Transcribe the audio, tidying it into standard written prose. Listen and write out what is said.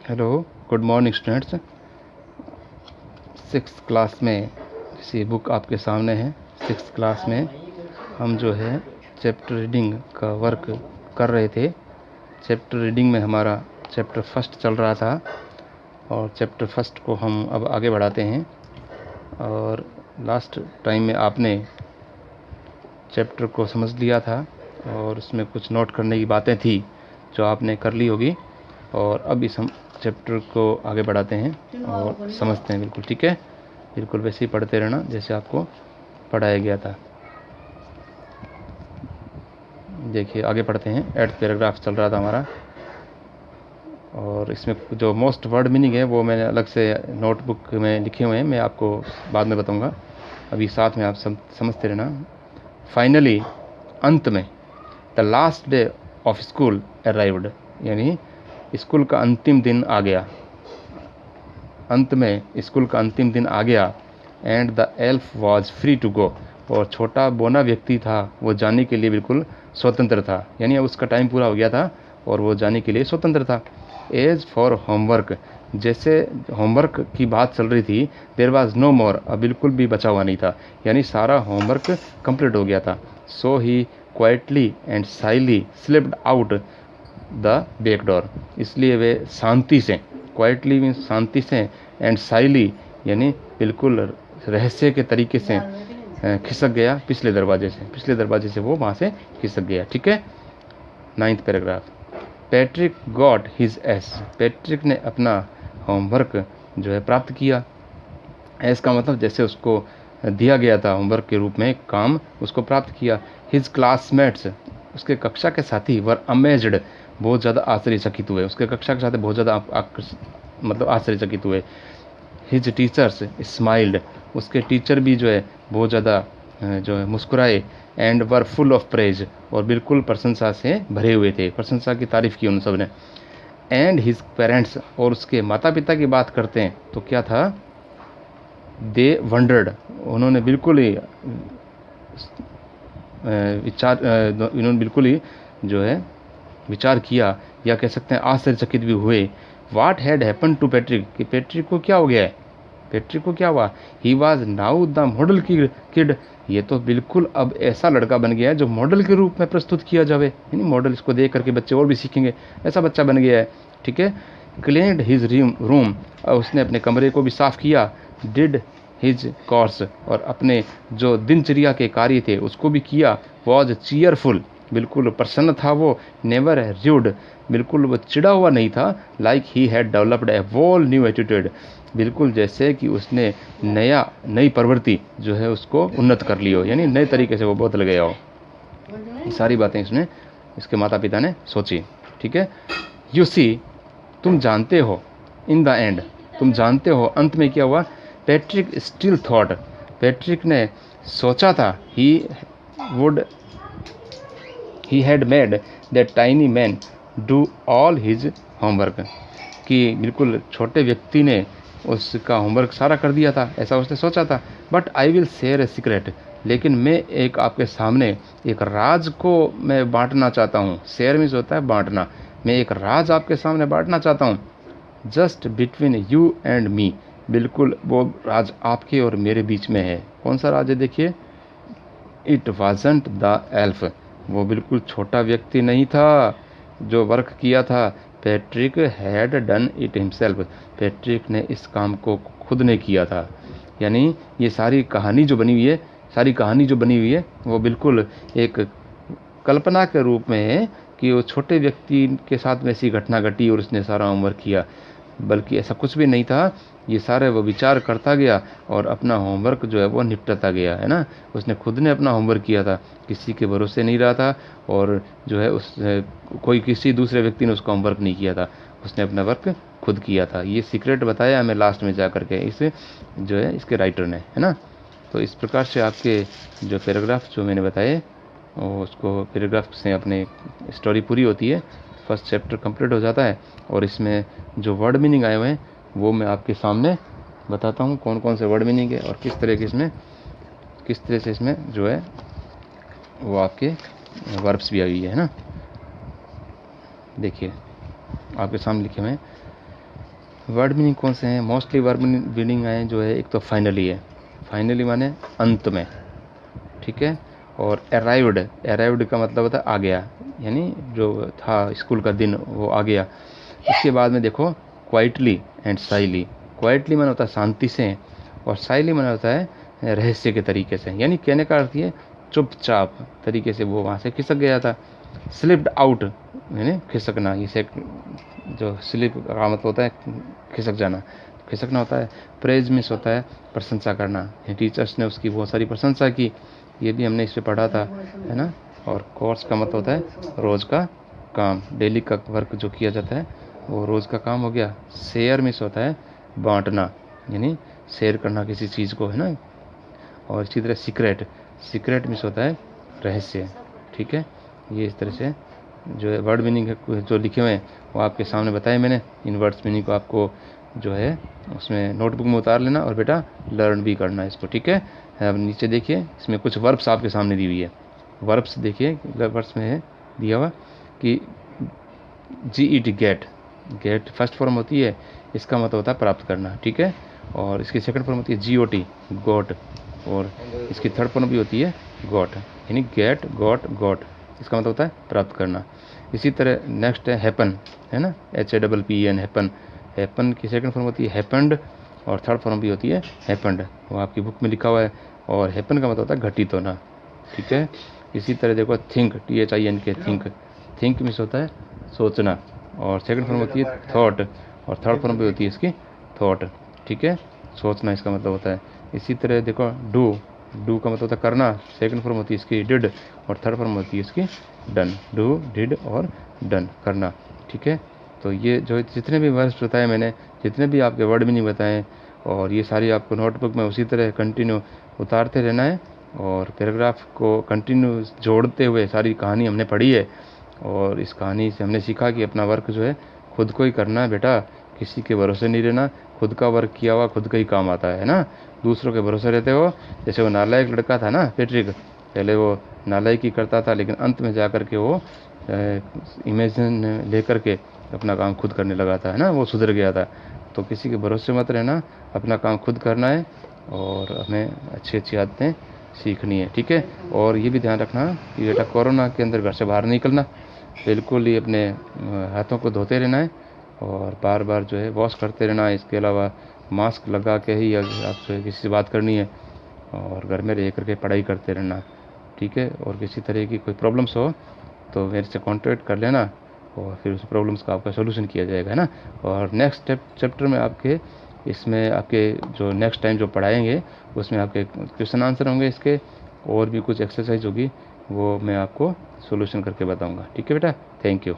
Hello, good morning students. Six class में किसी book आपके सामने है। सिक्स क्लास में हम जो है चैप्टर रीडिंग का वर्क कर रहे थे। चैप्टर रीडिंग में हमारा चैप्टर फर्स्ट चल रहा था और चैप्टर फर्स्ट को हम अब आगे बढ़ाते हैं। और लास्ट टाइम में आपने चैप्टर को समझ लिया था और उसमें कुछ नोट करने की बातें थी जो आपने कर ली होगी। और अब इस हम चैप्टर को आगे बढ़ाते हैं और समझते हैं। बिल्कुल ठीक है, बिल्कुल वैसे ही पढ़ते रहना जैसे आपको पढ़ाया गया था। देखिए आगे पढ़ते हैं। 8th पैराग्राफ चल रहा था हमारा और इसमें जो मोस्ट वर्ड मीनिंग है वो मैंने अलग से नोटबुक में लिखे हुए हैं, मैं आपको बाद में बताऊंगा। अभी साथ में आप समझते रहना। फाइनली, अंत में, the last day of school arrived, यानी स्कूल का अंतिम दिन आ गया। अंत में स्कूल का अंतिम दिन आ गया। And the elf was free to go, और छोटा बोना व्यक्ति था, वो जाने के लिए बिल्कुल स्वतंत्र था, यानी अब उसका टाइम पूरा हो गया था और वो जाने के लिए स्वतंत्र था। एज फॉर होमवर्क, जैसे होमवर्क की बात चल रही थी, देयर वाज नो मोर, अब बिल्कुल भी बचा हुआ नहीं था, यानी सारा होमवर्क कंप्लीट हो गया था। So he quietly and shyly slipped out the back door, इसलिए वे शांति से, क्वाइटली मीन्स शांति से, एंड साइली यानी बिल्कुल रहस्य के तरीके से खिसक गया पिछले दरवाजे से वो वहाँ से खिसक गया। ठीक है। 9th paragraph. Patrick got his ass, Patrick ने अपना होमवर्क जो है प्राप्त किया। एस का मतलब जैसे उसको दिया गया था होमवर्क के रूप में काम, उसको प्राप्त किया। हिज क्लासमेट्स, उसके कक्षा के साथी, वर अमेज्ड, बहुत ज़्यादा आश्चर्यचकित हुए, उसके कक्षा के साथी बहुत ज़्यादा मतलब आश्चर्यचकित हुए। हिज टीचर्स स्माइल्ड, उसके टीचर भी जो है बहुत ज़्यादा जो है मुस्कुराए। And were full of praise, और बिल्कुल प्रशंसा से भरे हुए थे, प्रशंसा की तारीफ़ की उन सब ने। एंड हिज पेरेंट्स, और उसके माता पिता की बात करते हैं तो क्या था, दे वंडर्ड, उन्होंने बिल्कुल ही इन्होंने बिल्कुल ही जो है विचार किया, या कह सकते हैं आश्चर्यचकित भी हुए। वाट हैड हैपन टू पैट्रिक, कि पैट्रिक को क्या हो गया है, पैट्रिक को क्या हुआ। He was now the model kid, ये तो बिल्कुल अब ऐसा लड़का बन गया है जो मॉडल के रूप में प्रस्तुत किया जावे, यानी मॉडल, इसको देख करके बच्चे और भी सीखेंगे, ऐसा बच्चा बन गया है। ठीक है। क्लीन्ड हिज रूम, उसने अपने कमरे को भी साफ़ किया। डिड हिज कोर्स, और अपने जो दिनचर्या के कार्य थे उसको भी किया। वॉज चीयरफुल, बिल्कुल प्रसन्न था वो। नेवर र्यूड, बिल्कुल वो चिड़ा हुआ नहीं था। Like he had developed a whole new attitude, बिल्कुल जैसे कि उसने नई प्रवृत्ति जो है उसको उन्नत कर ली हो, यानी नए तरीके से वो बदल गया हो। ये सारी बातें इसने, इसके माता पिता ने सोची। ठीक है। यू सी, तुम जानते हो, इन द एंड, तुम जानते हो अंत में क्या हुआ। पैट्रिक स्टिल थॉट, पैट्रिक ने सोचा था, he had made that tiny man do all his homework, कि बिल्कुल छोटे व्यक्ति ने उसका होमवर्क सारा कर दिया था, ऐसा उसने सोचा था। But I will share a secret, लेकिन मैं एक आपके सामने एक राज को मैं बांटना चाहता हूँ। शेयर मीन्स होता है बांटना, मैं एक राज आपके सामने बांटना चाहता हूँ। Just between you and me, बिल्कुल वो राज आपके और मेरे बीच में है। कौन सा राज है देखिए। इट वाजंट द एल्फ, वो बिल्कुल छोटा व्यक्ति नहीं था जो वर्क किया था। Patrick had done it himself, Patrick ने इस काम को खुद ने किया था। यानी ये सारी कहानी जो बनी हुई है वो बिल्कुल एक कल्पना के रूप में है कि वो छोटे व्यक्ति के साथ में ऐसी घटना घटी और उसने सारा होमवर्क किया, बल्कि ऐसा कुछ भी नहीं था। ये सारे वो विचार करता गया और अपना होमवर्क जो है वो निपटाता गया, है ना। उसने खुद ने अपना होमवर्क किया था, किसी के भरोसे नहीं रहा था, और जो है कोई किसी दूसरे व्यक्ति ने उसका होमवर्क नहीं किया था, उसने अपना वर्क खुद किया था। ये सीक्रेट बताया हमें लास्ट में जा करके इस जो है इसके राइटर ने, है ना। तो इस प्रकार से आपके जो पैराग्राफ जो मैंने बताए, और उसको पैराग्राफ से अपने स्टोरी पूरी होती है, फर्स्ट चैप्टर कंप्लीट हो जाता है। और इसमें जो वर्ड मीनिंग आए हुए हैं वो मैं आपके सामने बताता हूँ, कौन कौन से वर्ड मीनिंग है और किस तरह से इसमें जो है वो आपके वर्ब्स भी आई हुई है ना। देखिए आपके सामने लिखे हुए हैं। वर्ड मीनिंग कौन से हैं? मोस्टली वर्ड मीनिंग आए जो है, एक तो फाइनली है, फाइनली माने अंत में, ठीक है। और अराइव्ड का मतलब होता है आ गया, यानी जो था स्कूल का दिन वो आ गया। इसके बाद में देखो क्वाइटली एंड साइली। क्वाइटली माना होता है शांति से, और साइली माना होता है रहस्य के तरीके से, यानी कहने का अर्थ ये चुपचाप तरीके से वो वहाँ से खिसक गया था। स्लिप्ड आउट यानी खिसकना, इसे जो स्लिप का मतलब होता है खिसक जाना, खिसकना होता है। प्रेज मिस होता है प्रशंसा करना, टीचर्स ने उसकी बहुत सारी प्रशंसा की, ये भी हमने इस पर पढ़ा था, है ना। और कोर्स का मतलब होता है रोज़ का काम, डेली का वर्क जो किया जाता है वो रोज़ का काम हो गया। शेयर मिस होता है बांटना, यानी शेयर करना किसी चीज़ को, है ना। और इसी तरह सीक्रेट मिस होता है रहस्य, ठीक है। ये इस तरह से जो है वर्ड मीनिंग है जो लिखे हुए हैं वो आपके सामने बताए मैंने। इन वर्ड्स मीनिंग को आपको जो है उसमें नोटबुक में उतार लेना और बेटा लर्न भी करना है इसको, ठीक है। अब नीचे देखिए, इसमें कुछ वर्ब्स आपके सामने दी हुई है। वर्ब्स देखिए, वर्ब्स में है दिया हुआ कि GET गेट फर्स्ट फॉर्म होती है, इसका मतलब होता है प्राप्त करना, ठीक है। और इसकी सेकंड फॉर्म होती है GOT गॉट, और इसकी थर्ड फॉर्म भी होती है गॉट, यानी गेट गॉट, इसका मतलब होता है प्राप्त करना। इसी तरह नेक्स्ट है हैपन, है ना, HAPPEN हैपन। हैपन की सेकंड फॉर्म होती है हैपेंड, और थर्ड फॉर्म भी होती है हैपेंड, वो आपकी बुक में लिखा हुआ है। और हैपन का मतलब होता है घटित होना, ठीक है। इसी तरह देखो थिंक, THINK, थिंक मिस होता है सोचना, और सेकंड फॉर्म होती है थॉट, और थर्ड फॉर्म भी होती है इसकी थॉट, ठीक है, सोचना इसका मतलब होता है। इसी तरह देखो डू का मतलब होता है करना, सेकंड फॉर्म होती है इसकी डिड, और थर्ड फॉर्म होती है इसकी डन। डू, डिड और डन, करना, ठीक है। तो ये जो जितने भी वर्ड्स बताए मैंने, जितने भी आपके वर्ड मीनिंग बताएं, और ये सारी आपको नोटबुक में उसी तरह कंटिन्यू उतारते रहना है, और पैराग्राफ को कंटिन्यू जोड़ते हुए सारी कहानी हमने पढ़ी है। और इस कहानी से हमने सीखा कि अपना वर्क जो है खुद को ही करना है बेटा, किसी के भरोसे नहीं रहना। खुद का वर्क किया हुआ खुद का ही काम आता है ना। दूसरों के भरोसे रहते हो, जैसे वो नालायक लड़का था ना पैट्रिक, पहले वो नालायकी करता था, लेकिन अंत में जा कर के वो इमेजिन लेकर के अपना काम खुद करने लगा था, है ना, वो सुधर गया था। तो किसी के भरोसे मत रहना, अपना काम खुद करना है, और हमें अच्छी अच्छी आदतें सीखनी है, ठीक है। और ये भी ध्यान रखना कि बेटा कोरोना के अंदर घर से बाहर निकलना, बिल्कुल ही अपने हाथों को धोते रहना है, और बार बार जो है वॉश करते रहना है। इसके अलावा मास्क लगा के ही आपसे किसी से बात करनी है, और घर में रह करके पढ़ाई करते रहना, ठीक है। और किसी तरह की कोई प्रॉब्लम्स हो तो मेरे से कांटेक्ट कर लेना, और फिर उस प्रॉब्लम्स का आपका सोल्यूशन किया जाएगा, है ना। और नेक्स्ट चैप्टर में आपके इसमें आपके जो नेक्स्ट टाइम जो पढ़ाएंगे उसमें आपके क्वेश्चन आंसर होंगे इसके, और भी कुछ एक्सरसाइज होगी, वो मैं आपको सोल्यूशन करके बताऊंगा, ठीक है बेटा। Thank you.